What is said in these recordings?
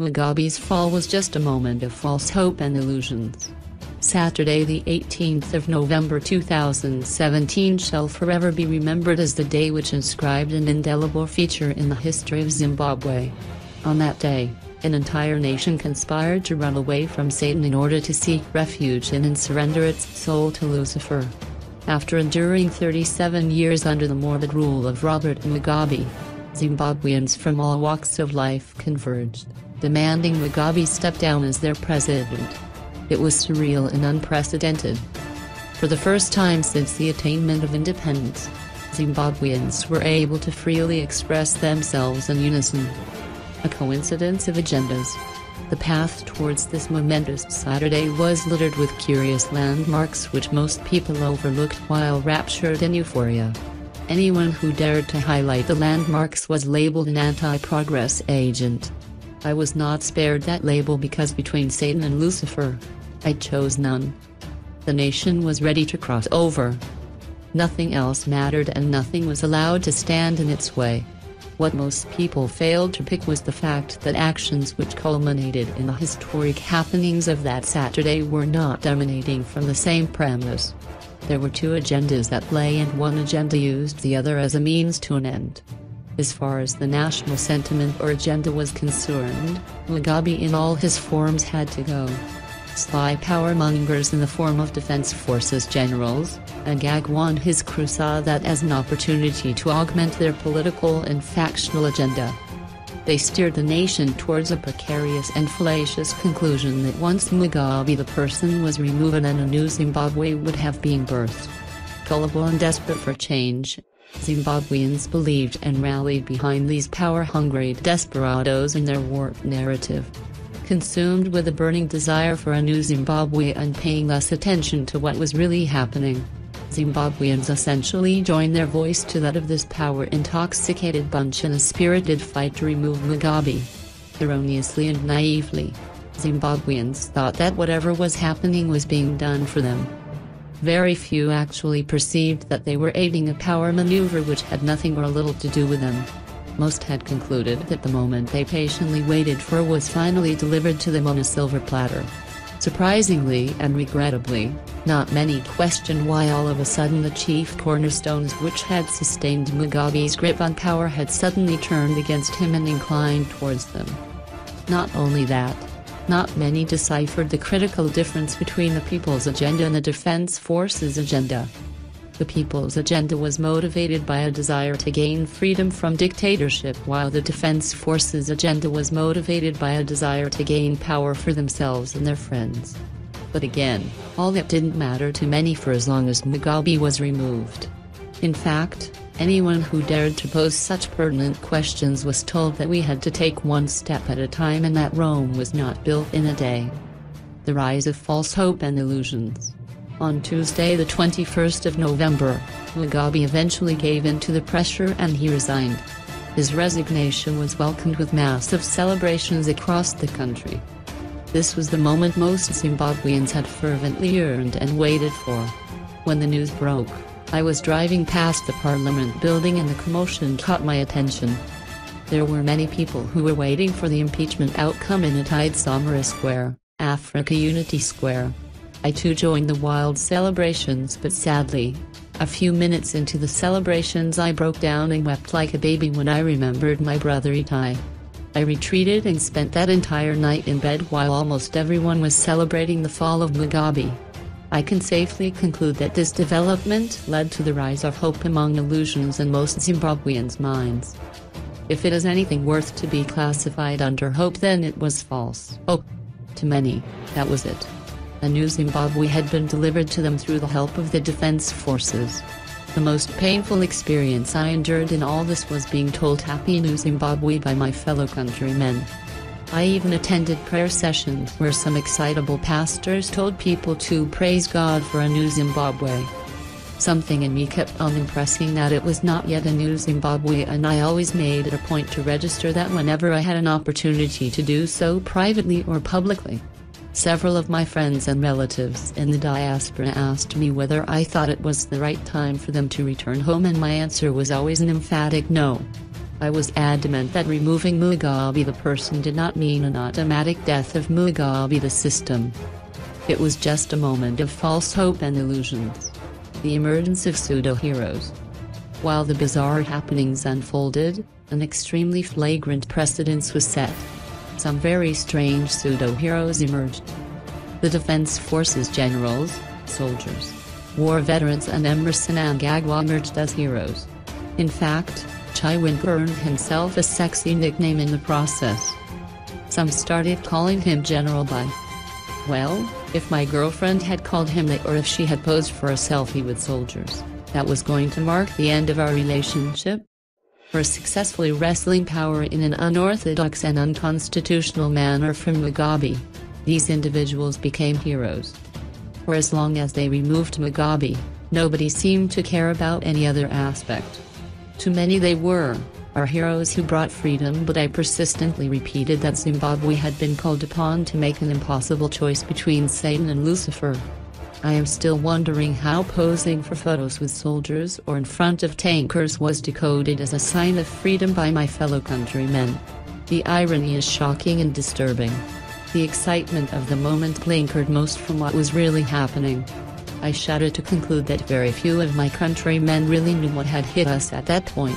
Mugabe's fall was just a moment of false hope and illusions. Saturday the 18th of November 2017 shall forever be remembered as the day which inscribed an indelible feature in the history of Zimbabwe. On that day, an entire nation conspired to run away from Satan in order to seek refuge in and surrender its soul to Lucifer. After enduring 37 years under the morbid rule of Robert Mugabe, Zimbabweans from all walks of life converged, demanding Mugabe step down as their president. It was surreal and unprecedented. For the first time since the attainment of independence, Zimbabweans were able to freely express themselves in unison. A coincidence of agendas? The path towards this momentous Saturday was littered with curious landmarks which most people overlooked while raptured in euphoria. Anyone who dared to highlight the landmarks was labeled an anti-progress agent. I was not spared that label because between Satan and Lucifer, I chose none. The nation was ready to cross over. Nothing else mattered and nothing was allowed to stand in its way. What most people failed to pick was the fact that actions which culminated in the historic happenings of that Saturday were not emanating from the same premise. There were two agendas at play and one agenda used the other as a means to an end. As far as the national sentiment or agenda was concerned, Mugabe in all his forms had to go. Sly power-mongers in the form of defense forces generals, Agag won his crew saw that as an opportunity to augment their political and factional agenda. They steered the nation towards a precarious and fallacious conclusion that once Mugabe the person was removed and a new Zimbabwe would have been birthed. Gullible and desperate for change, Zimbabweans believed and rallied behind these power-hungry desperados in their warped narrative. Consumed with a burning desire for a new Zimbabwe and paying less attention to what was really happening, Zimbabweans essentially joined their voice to that of this power-intoxicated bunch in a spirited fight to remove Mugabe. Erroneously and naively, Zimbabweans thought that whatever was happening was being done for them. Very few actually perceived that they were aiding a power maneuver which had nothing or little to do with them. Most had concluded that the moment they patiently waited for was finally delivered to them on a silver platter. Surprisingly and regrettably, not many questioned why all of a sudden the chief cornerstones which had sustained Mugabe's grip on power had suddenly turned against him and inclined towards them. Not only that, not many deciphered the critical difference between the People's Agenda and the Defense Forces Agenda. The People's Agenda was motivated by a desire to gain freedom from dictatorship while the Defense Forces Agenda was motivated by a desire to gain power for themselves and their friends. But again, all that didn't matter to many for as long as Mugabe was removed. In fact, anyone who dared to pose such pertinent questions was told that we had to take one step at a time and that Rome was not built in a day. The rise of false hope and illusions. On Tuesday the 21st of November, Mugabe eventually gave in to the pressure and he resigned. His resignation was welcomed with massive celebrations across the country. This was the moment most Zimbabweans had fervently yearned and waited for. When the news broke, I was driving past the Parliament building and the commotion caught my attention. There were many people who were waiting for the impeachment outcome in Samara Square, Africa Unity Square. I too joined the wild celebrations but sadly, a few minutes into the celebrations I broke down and wept like a baby when I remembered my brother Itai. I retreated and spent that entire night in bed while almost everyone was celebrating the fall of Mugabe. I can safely conclude that this development led to the rise of hope among illusions in most Zimbabweans' minds. If it is anything worth to be classified under hope, then it was false hope. To many, that was it. A new Zimbabwe had been delivered to them through the help of the defense forces. The most painful experience I endured in all this was being told Happy New Zimbabwe by my fellow countrymen. I even attended prayer sessions where some excitable pastors told people to praise God for a new Zimbabwe. Something in me kept on impressing that it was not yet a new Zimbabwe, and I always made it a point to register that whenever I had an opportunity to do so privately or publicly. Several of my friends and relatives in the diaspora asked me whether I thought it was the right time for them to return home, and my answer was always an emphatic no. I was adamant that removing Mugabe the person did not mean an automatic death of Mugabe the system. It was just a moment of false hope and illusions. The emergence of pseudo-heroes. While the bizarre happenings unfolded, an extremely flagrant precedence was set. Some very strange pseudo-heroes emerged. The Defense Forces generals, soldiers, war veterans and Emerson Mnangagwa emerged as heroes. In fact, Chaiwin earned himself a sexy nickname in the process. Some started calling him General by. Well, if my girlfriend had called him that, or if she had posed for a selfie with soldiers, that was going to mark the end of our relationship. For successfully wresting power in an unorthodox and unconstitutional manner from Mugabe, these individuals became heroes. For as long as they removed Mugabe, nobody seemed to care about any other aspect. To many they were our heroes who brought freedom, but I persistently repeated that Zimbabwe had been called upon to make an impossible choice between Satan and Lucifer. I am still wondering how posing for photos with soldiers or in front of tankers was decoded as a sign of freedom by my fellow countrymen. The irony is shocking and disturbing. The excitement of the moment blinkered most from what was really happening. I shudder to conclude that very few of my countrymen really knew what had hit us at that point.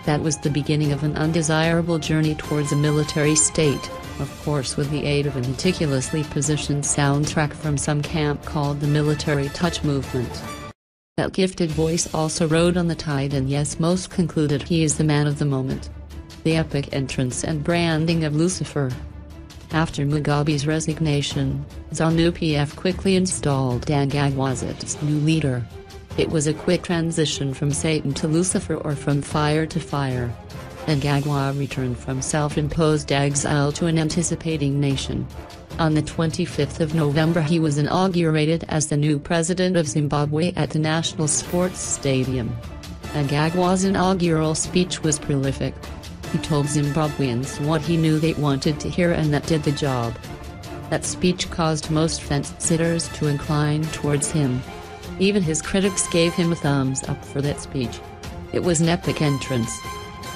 That was the beginning of an undesirable journey towards a military state, of course with the aid of a meticulously positioned soundtrack from some camp called the Military Touch Movement. That gifted voice also rode on the tide, and yes, most concluded he is the man of the moment. The epic entrance and branding of Lucifer. After Mugabe's resignation, ZANU-PF quickly installed Mnangagwa as its new leader. It was a quick transition from Satan to Lucifer, or from fire to fire. Mnangagwa returned from self-imposed exile to an anticipating nation. On the 25th of November he was inaugurated as the new president of Zimbabwe at the National Sports Stadium. Mnangagwa's inaugural speech was prolific. He told Zimbabweans what he knew they wanted to hear, and that did the job. That speech caused most fence-sitters to incline towards him. Even his critics gave him a thumbs up for that speech. It was an epic entrance.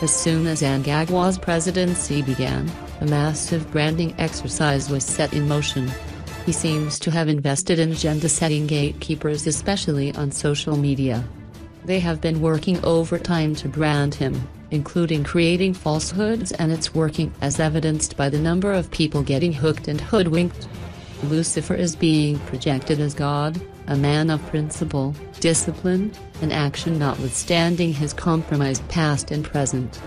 As soon as Mnangagwa's presidency began, a massive branding exercise was set in motion. He seems to have invested in agenda-setting gatekeepers, especially on social media. They have been working overtime to brand him, including creating falsehoods, and it's working, as evidenced by the number of people getting hooked and hoodwinked. Lucifer is being projected as God, a man of principle, discipline, and action, notwithstanding his compromised past and present.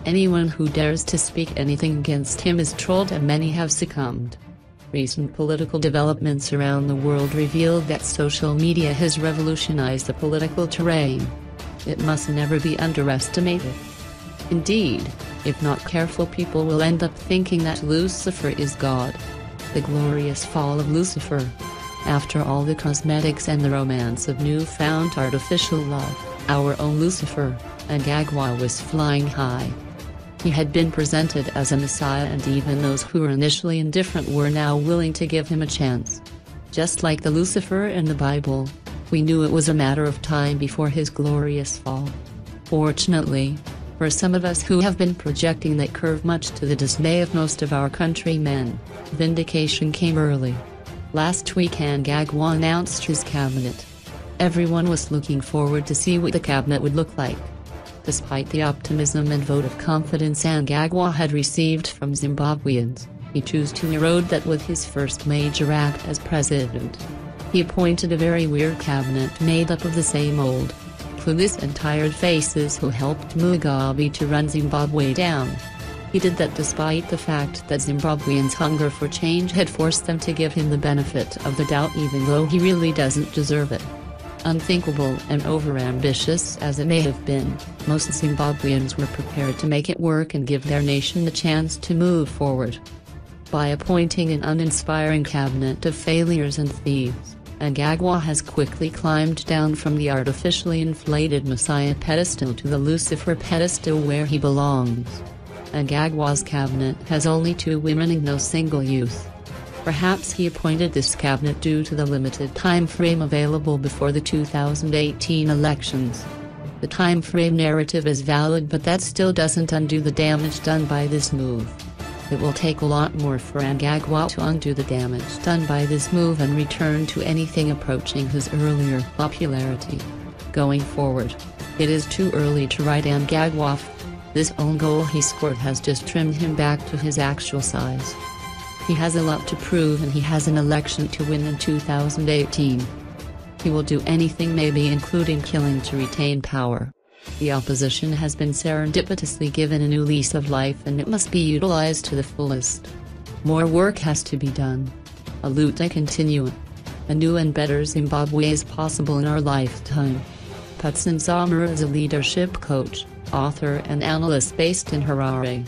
Anyone who dares to speak anything against him is trolled, and many have succumbed. Recent political developments around the world revealed that social media has revolutionized the political terrain. It must never be underestimated. Indeed, if not careful, people will end up thinking that Lucifer is God. The glorious fall of Lucifer. After all the cosmetics and the romance of newfound artificial love, our own Lucifer, Mnangagwa was flying high. He had been presented as a messiah, and even those who were initially indifferent were now willing to give him a chance. Just like the Lucifer in the Bible, we knew it was a matter of time before his glorious fall. Fortunately, for some of us who have been projecting that curve, much to the dismay of most of our countrymen, vindication came early. Last week Mnangagwa announced his cabinet. Everyone was looking forward to see what the cabinet would look like. Despite the optimism and vote of confidence Mnangagwa had received from Zimbabweans, he chose to erode that with his first major act as president. He appointed a very weird cabinet made up of the same old, clueless and tired faces who helped Mugabe to run Zimbabwe down. He did that despite the fact that Zimbabweans' hunger for change had forced them to give him the benefit of the doubt, even though he really doesn't deserve it. Unthinkable and overambitious as it may have been, most Zimbabweans were prepared to make it work and give their nation a chance to move forward. By appointing an uninspiring cabinet of failures and thieves, Mnangagwa has quickly climbed down from the artificially inflated Messiah pedestal to the Lucifer pedestal where he belongs. Mnangagwa's cabinet has only 2 women and no single youth. Perhaps he appointed this cabinet due to the limited time frame available before the 2018 elections. The time frame narrative is valid, but that still doesn't undo the damage done by this move. It will take a lot more for Mnangagwa to undo the damage done by this move and return to anything approaching his earlier popularity. Going forward, it is too early to write Mnangagwa off. This own goal he scored has just trimmed him back to his actual size. He has a lot to prove, and he has an election to win in 2018. He will do anything, maybe including killing, to retain power. The opposition has been serendipitously given a new lease of life, and it must be utilized to the fullest. More work has to be done. A lutte continue. A new and better Zimbabwe is possible in our lifetime. Patson Zamora is a leadership coach, author and analyst based in Harare.